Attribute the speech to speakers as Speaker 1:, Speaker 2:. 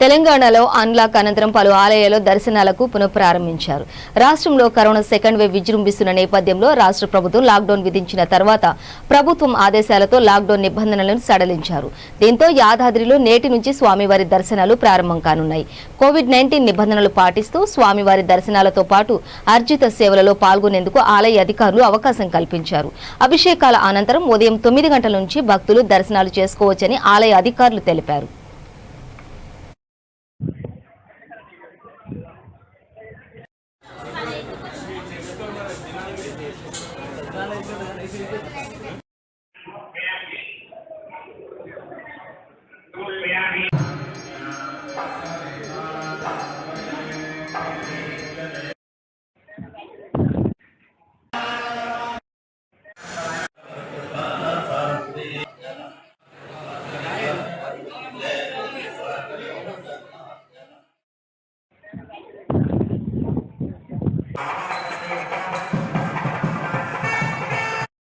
Speaker 1: తెలంగాణలో అన్లాక్ అనంతరం పలు ఆలయాల్లో దర్శనాలకు పునఃప్రారంభించారు. రాష్ట్రంలో కరోనా సెకండ్ వేవ్ విజృంభిస్తున్న నేపథ్యంలో రాష్ట్ర ప్రభుత్వం లాక్డౌన్ విధించిన తర్వాత ప్రభుత్వం ఆదేశాలతో లాక్డౌన్ నిబంధనలను సడలించారు. దీంతో యాదాద్రిలో నేటి నుంచి స్వామివారి దర్శనాలు ప్రారంభం కానున్నాయి. కోవిడ్-19 నిబంధనలు పాటిస్తూ స్వామివారి దర్శనాలతో పాటు అర్జిత సేవలలో పాల్గొనేందుకు ఆలయ అధికారులు అవకాశం కల్పించారు. అభిషేకాల అనంతరం ఉదయం 9 గంటల నుంచి భక్తులు దర్శనాలు చేసుకోవచ్చని ఆలయ అధికారులు తెలిపారు.